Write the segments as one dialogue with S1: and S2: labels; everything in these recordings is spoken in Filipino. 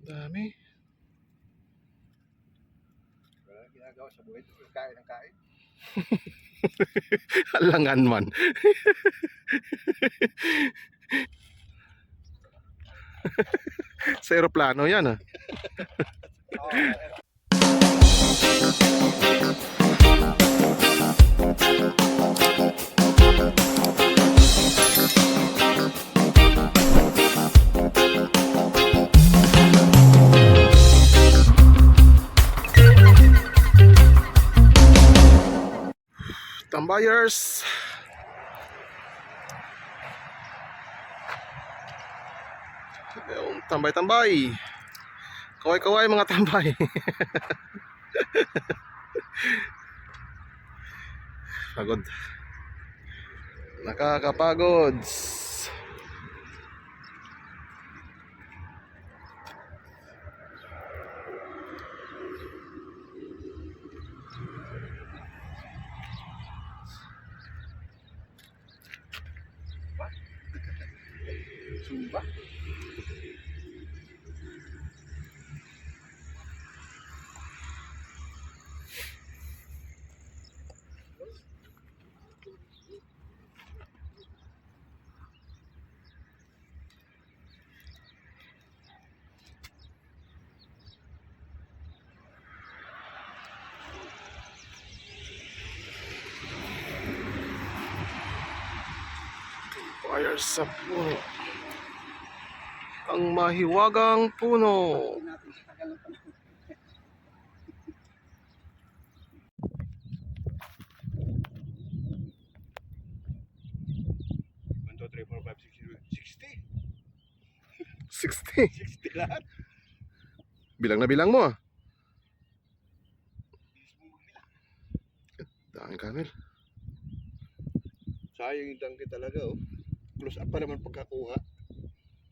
S1: Dami.
S2: Wala ginagawa sa buhay ito. Kain ng kain.
S1: Alangan man. Sa aeroplano yan ah. Tambayers. Tambay-tambay. Kaway-kaway mga tambay. Pagod. Nakakapagod.
S2: Sumba.
S1: Fire sa puno. Ang mahiwagang puno.
S2: Natin sa tagal ng panahon. 1, 2, 3, 4, 5, 6,
S1: 60.
S2: 60 lahat.
S1: Bilang na bilang mo ah. Daming camel.
S2: Sayang yung tangke talaga oh. Close up pa naman pagkakuha.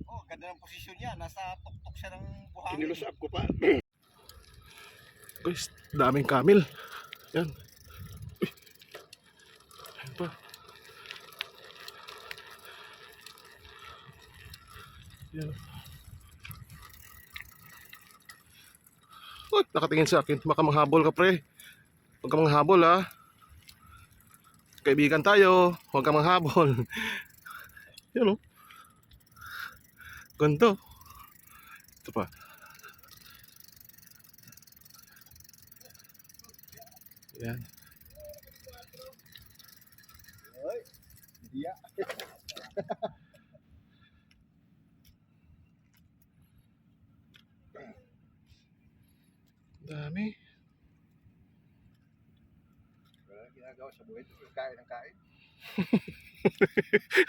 S3: Oh, ganda ng posisyon niya. Nasa tuktok siya ng buhangin.
S2: Kinilos up ko pa.
S1: Guys, daming camel. Yan. Uy. Yan pa. Yan. Uy, nakatingin sa akin. Baka manghabol ka pre. Huwag ka manghabol ha. Kaibigan tayo. Huwag ka manghabol. Yan o. Ganto. Ito pa. Yan.
S2: Ay, diya.
S1: Dami.
S2: Wala ginagawa sa buhay ito. Kain ng kain.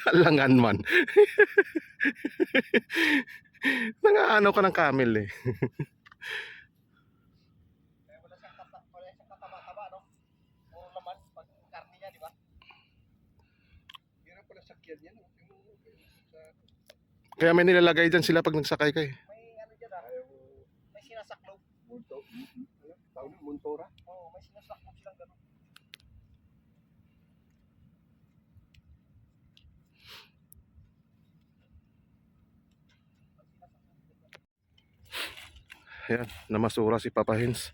S1: Alangan man. Nangaano ka ng camel eh.
S3: Wala siyang kataba-taba, no? Puro laman, pag karne niya, di ba?
S2: Hirap pala sakyan yan.
S1: Kaya may nilalagay dyan sila pag nagsakay ka eh.
S3: May ano dyan, may sinasaklob.
S2: Munto. Tawag na, Muntora.
S3: Oo, may sinasaklob silang gano'n.
S1: Ayan, namasura si Papa Hens.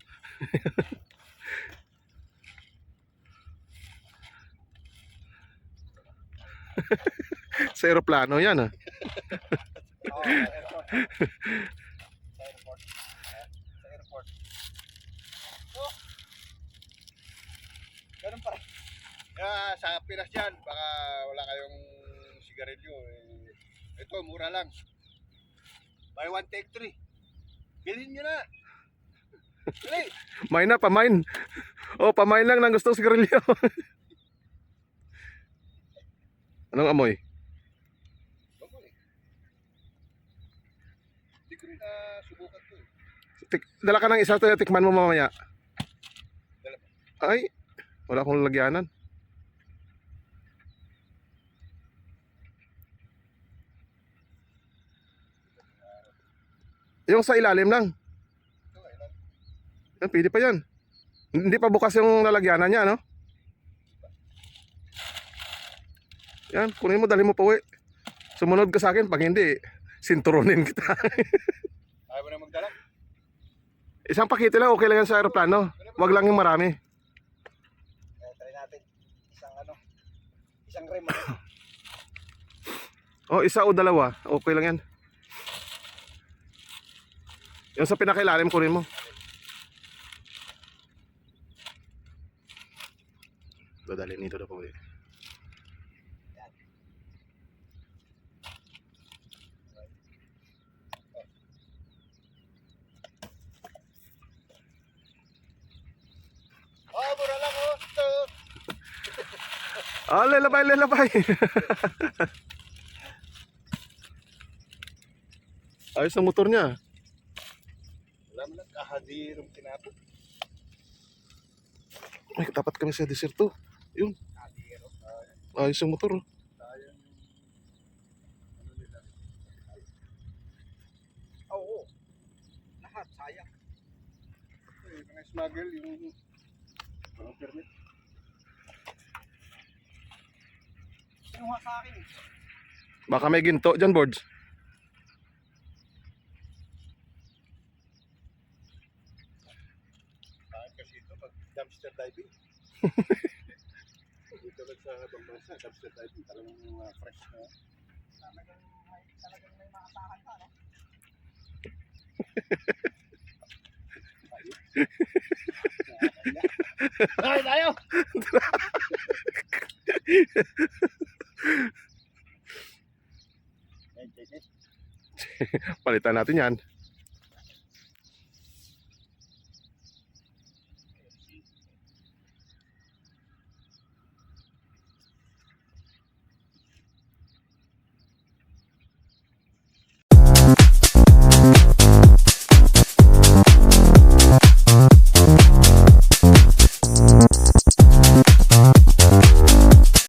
S1: Sa aeroplano yan ah.
S3: Oo, sa airport. Sa airport. Sa airport. Oh! Ganun pa rin.
S2: Kaya sa Pinas yan, baka wala kayong sigarilyo. Ito, mura lang. Buy one, take three. Bilhin nyo na. Dali.
S1: Main na, pamain. Oh, pamain lang ng gustong sigarilyo. Anong amoy?
S2: Hindi ko rin subukan to.
S1: Dala ka ng isa, tikman mo mamaya.
S2: Dala pa.
S1: Ay, wala akong lagyanan. Yung sa ilalim lang.
S2: Ito, ayun.
S1: Yan, pwede pa yan. Hindi pa bukas yung lalagyanan niya, no? Yan, kunin mo, dali mo pa uwi. Sumunod ka sa akin, pag hindi, sinturonin kita.
S2: Ayaw mo na na magdala.
S1: Isang pakete lang, okay lang yan sa aeroplano. Wag lang yung marami.
S3: Try natin. Isang rim. Ano?
S1: O, isa o dalawa, okay lang yan. Yung sa pinakailalim, kunin mo. Dadalhin nito na po.
S2: Oh, mura lang oh. Ito.
S1: Ah, lelabay, lelabay. Ayos ang motor niya.
S2: Alam lang, kahadirong tinapos.
S1: Ay, tapat kami sa desierto. Yun. Ayos ang motor.
S2: Sayang yung ano nila.
S3: Oo. Lahat, sayang.
S2: Yung mga smuggle, yung mga permit.
S3: Kinuha sa akin.
S1: Baka may ginto dyan, boards.
S2: Saan kasi ito pag dumpster diving. Dito lang sa ibang bansa, dumpster diving. Talagang mga fresh na.
S3: Talagang may maasahan ka, no?
S2: Ay, tayo!
S1: Palitan natin yan.